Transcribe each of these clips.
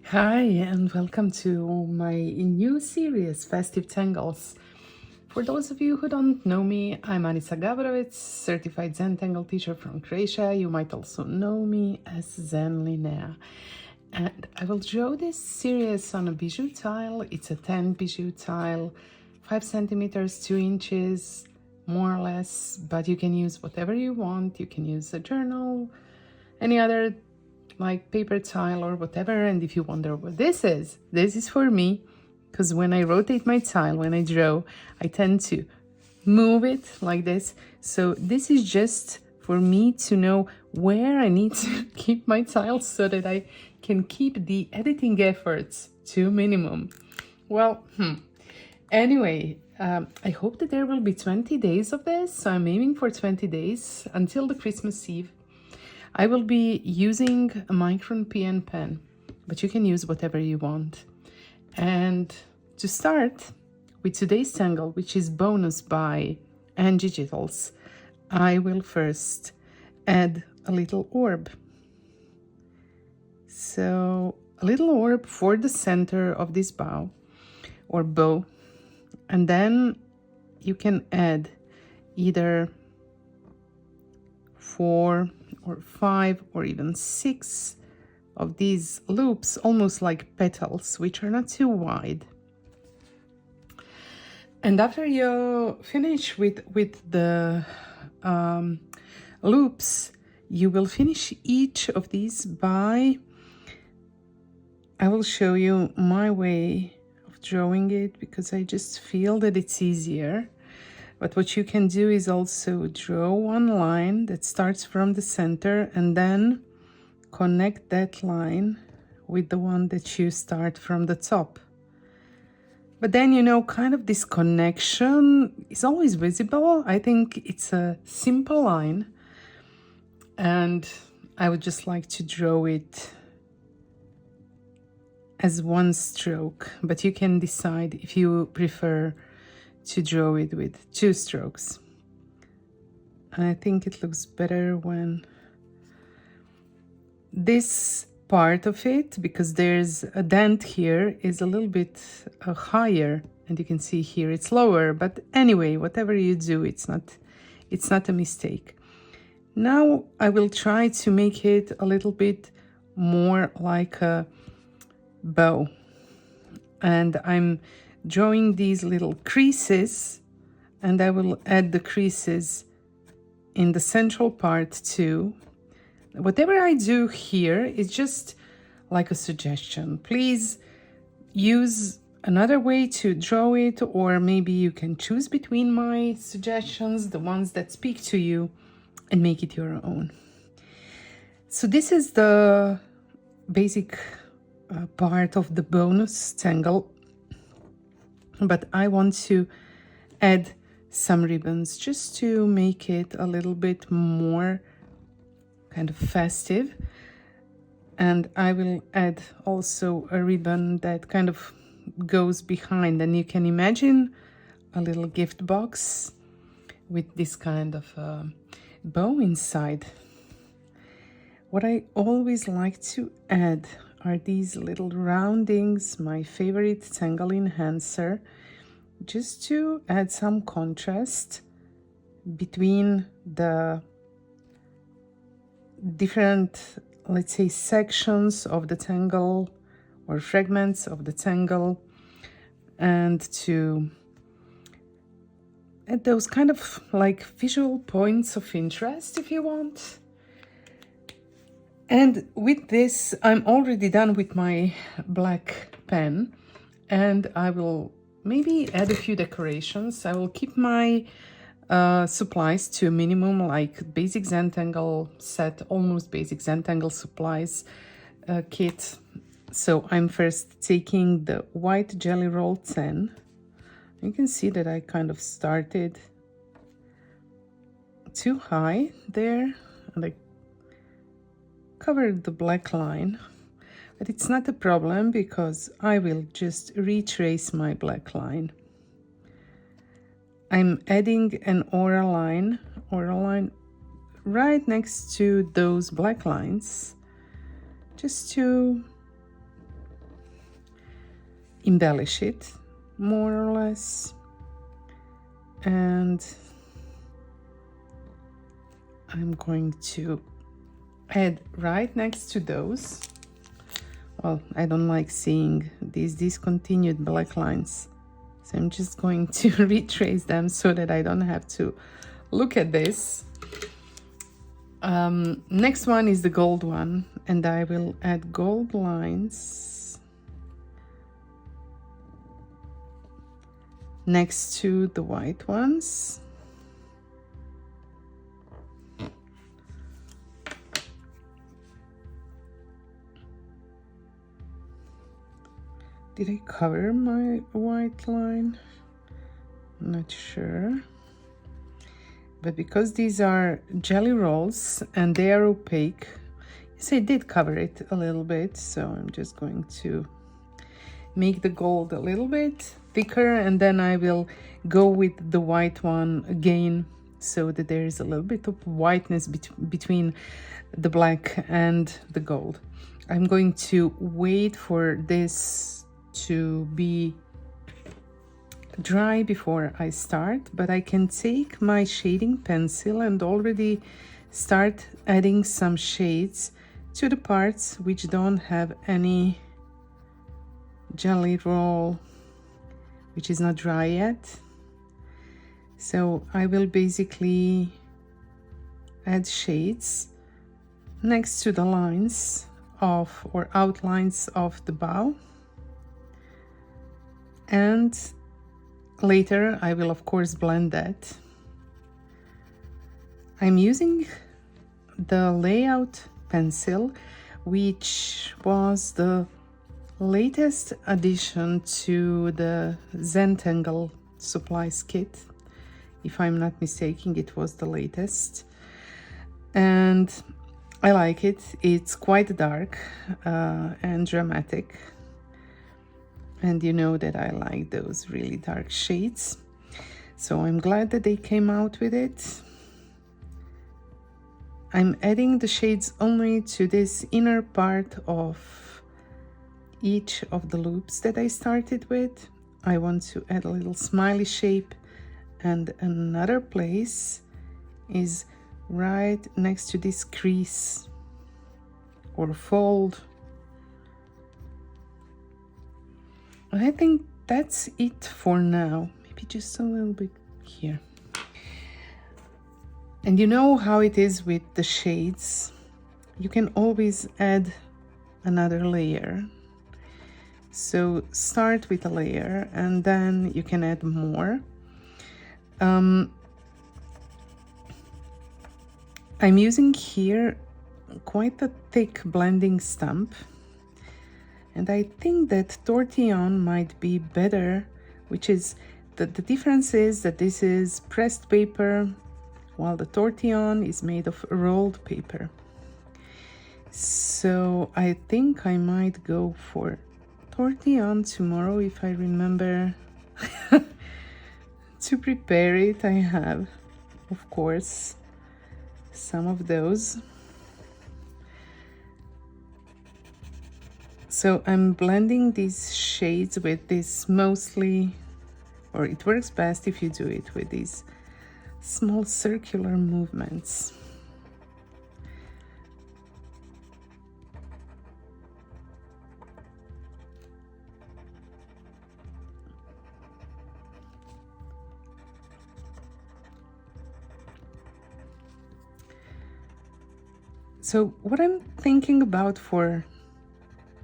Hi, and welcome to my new series, Festive Tangles. For those of you who don't know me, I'm Anisa Gavrovic, certified Zentangle teacher from Croatia. You might also know me as Zen Linnea. And I will draw this series on a Bijou tile. It's a 10 Bijou tile, 5 centimeters, 2 inches, more or less, but you can use whatever you want. You can use a journal, any other like paper tile or whatever. And if you wonder what this is for me, because when I rotate my tile, when I draw, I tend to move it like this. So this is just for me to know where I need to keep my tiles so that I can keep the editing efforts to minimum. Well, anyway, I hope that there will be 20 days of this. So I'm aiming for 20 days until the Christmas Eve. I will be using a Micron PN pen, but you can use whatever you want. And to start with today's tangle, which is Bownus by Digitals, I will first add a little orb. So a little orb for the center of this bow or bow, and then you can add either 4 or 5 or even 6 of these loops, almost like petals, which are not too wide. And after you finish with the loops, you will finish each of these by, I will show you my way of drawing it because I just feel that it's easier. But what you can do is also draw one line that starts from the center and then connect that line with the one that you start from the top. But then, you know, kind of this connection is always visible. I think it's a simple line and I would just like to draw it as one stroke, but you can decide if you prefer to draw it with 2 strokes. And I think it looks better when this part of it, because there's a dent here, is a little bit higher, and you can see here it's lower. But anyway, whatever you do, it's not a mistake. Now I will try to make it a little bit more like a bow, and I'm drawing these little creases, and I will add the creases in the central part too. Whatever I do here is just like a suggestion. Please use another way to draw it, or maybe you can choose between my suggestions, the ones that speak to you, and make it your own. So this is the basic part of the Bownus tangle. But I want to add some ribbons just to make it a little bit more kind of festive. And I will add also a ribbon that kind of goes behind, and you can imagine a little gift box with this kind of bow inside. What I always like to add are these little roundings, my favorite tangle enhancer, just to add some contrast between the different, let's say, sections of the tangle or fragments of the tangle, and to add those kind of like visual points of interest if you want. And with this, I'm already done with my black pen, and I will maybe add a few decorations. I will keep my supplies to a minimum, like basic Zentangle set, almost basic Zentangle supplies kit. So I'm first taking the white Jelly Roll 10. You can see that I kind of started too high there, and I covered the black line, but it's not a problem because I will just retrace my black line. I'm adding an aura line right next to those black lines, just to embellish it more or less. And I'm going to add right next to those. Well, I don't like seeing these discontinued black lines, so I'm just going to retrace them so that I don't have to look at this. Next one is the gold one, and I will add gold lines next to the white ones. Did I cover my white line? Not sure. But because these are jelly rolls and they are opaque, yes, I did cover it a little bit. So I'm just going to make the gold a little bit thicker, and then I will go with the white one again so that there is a little bit of whiteness between the black and the gold. I'm going to wait for this to be dry before I start, but I can take my shading pencil and already start adding some shades to the parts which don't have any jelly roll, which is not dry yet. So I will basically add shades next to the lines of or outlines of the bow, and later I will of course blend that. I'm using the layout pencil, which was the latest addition to the Zentangle supplies kit. If I'm not mistaken, it was the latest. And I like it. It's quite dark and dramatic. And you know that I like those really dark shades. So I'm glad that they came out with it. I'm adding the shades only to this inner part of each of the loops that I started with. I want to add a little smiley shape, and another place is right next to this crease or fold. I think that's it for now. Maybe just a little bit here. And you know how it is with the shades. You can always add another layer. So start with a layer and then you can add more. I'm using here quite a thick blending stump. And I think that tortillon might be better, which is the difference is that this is pressed paper, while the tortillon is made of rolled paper. So I think I might go for tortillon tomorrow if I remember to prepare it. I have, of course, some of those. So I'm blending these shades with this mostly, or it works best if you do it with these small circular movements. So what I'm thinking about for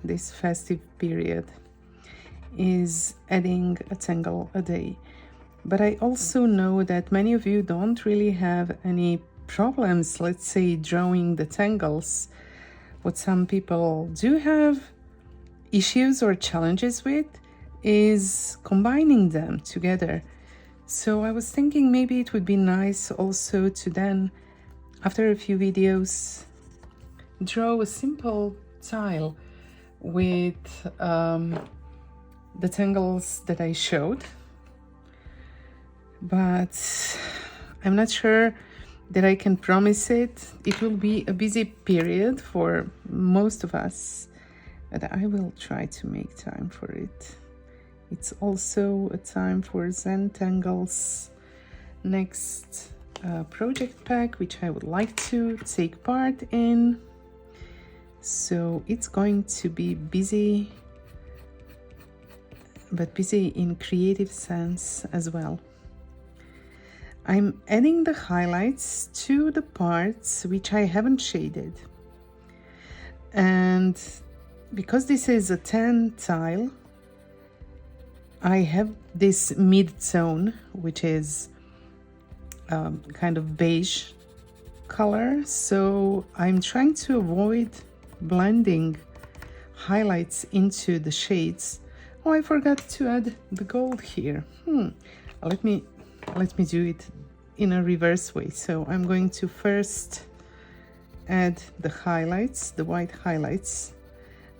this festive period is adding a tangle a day. But I also know that many of you don't really have any problems, let's say, drawing the tangles. What some people do have issues or challenges with is combining them together. So I was thinking maybe it would be nice also to then, after a few videos, draw a simple tile with the tangles that I showed. But I'm not sure that I can promise it. It will be a busy period for most of us, but I will try to make time for it. It's also a time for Zentangle's next project pack, which I would like to take part in. So it's going to be busy, but busy in creative sense as well. I'm adding the highlights to the parts which I haven't shaded. And because this is a tan tile, I have this mid-tone, which is kind of beige color. So I'm trying to avoid blending highlights into the shades. Oh, I forgot to add the gold here. Let me do it in a reverse way. So I'm going to first add the highlights, the white highlights,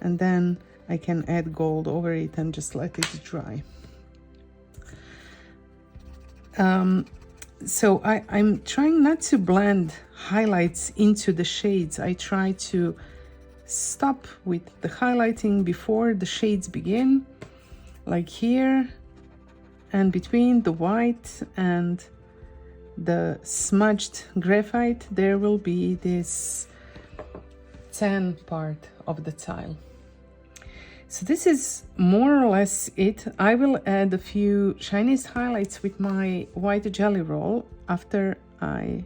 and then I can add gold over it and just let it dry. So I'm trying not to blend highlights into the shades. I try to stop with the highlighting before the shades begin, like here, and between the white and the smudged graphite there will be this tan part of the tile. So this is more or less it. I will add a few Chinese highlights with my white jelly roll after I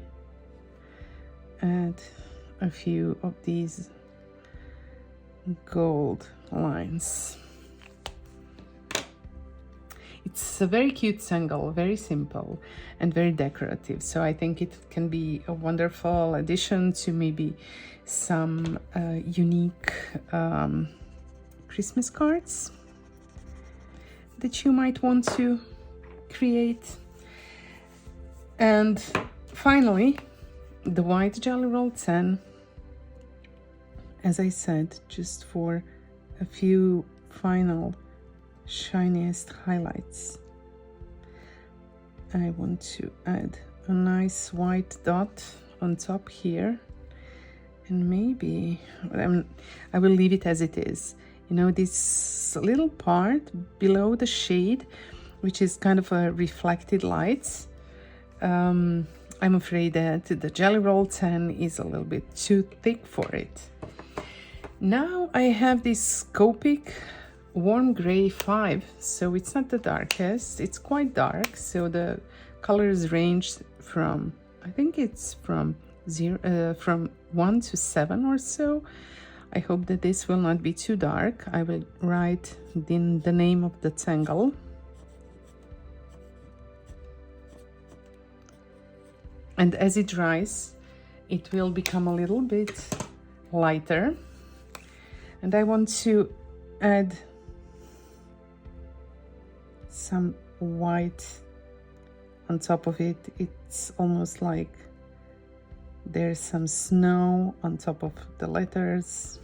add a few of these gold lines. It's a very cute tangle, very simple and very decorative. So I think it can be a wonderful addition to maybe some unique Christmas cards that you might want to create. And finally, the white jelly roll 10, as I said, just for a few final shiniest highlights. I want to add a nice white dot on top here, and maybe I will leave it as it is. You know, this little part below the shade, which is kind of a reflected light. I'm afraid that the jelly roll 10 is a little bit too thick for it. Now I have this Copic warm gray 5, so it's not the darkest, it's quite dark. So the colors range from, I think it's from 1 to 7 or so. I hope that this will not be too dark. I will write in the name of the tangle. And as it dries, it will become a little bit lighter. And I want to add some white on top of it. It's almost like there's some snow on top of the letters.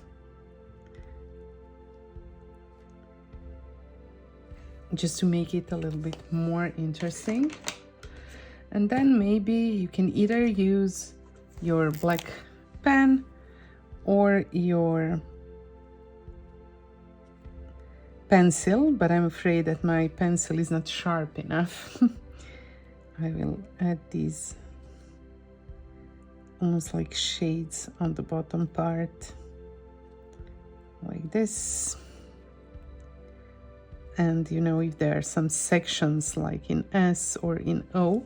Just to make it a little bit more interesting. And then maybe you can either use your black pen or your pencil, but I'm afraid that my pencil is not sharp enough. I will add these almost like shades on the bottom part, like this. And you know, if there are some sections like in S or in O,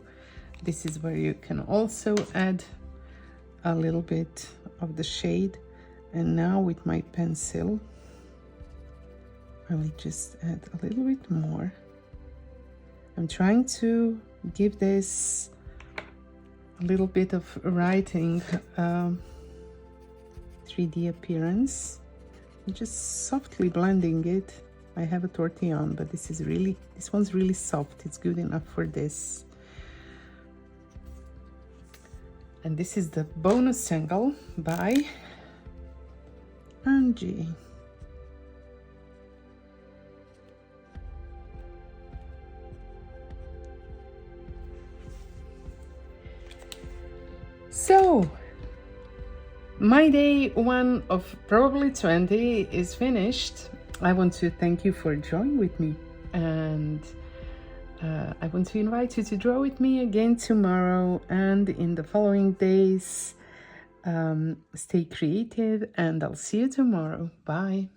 this is where you can also add a little bit of the shade. And now with my pencil, I will just add a little bit more. I'm trying to give this a little bit of writing 3D appearance. I'm just softly blending it. I have a tortillon, but this one's really soft. It's good enough for this. And this is the Bownus tangle by Angie. So my day 1 of probably 20 is finished. I want to thank you for joining with me And I want to invite you to draw with me again tomorrow and in the following days. Stay creative, and I'll see you tomorrow. Bye.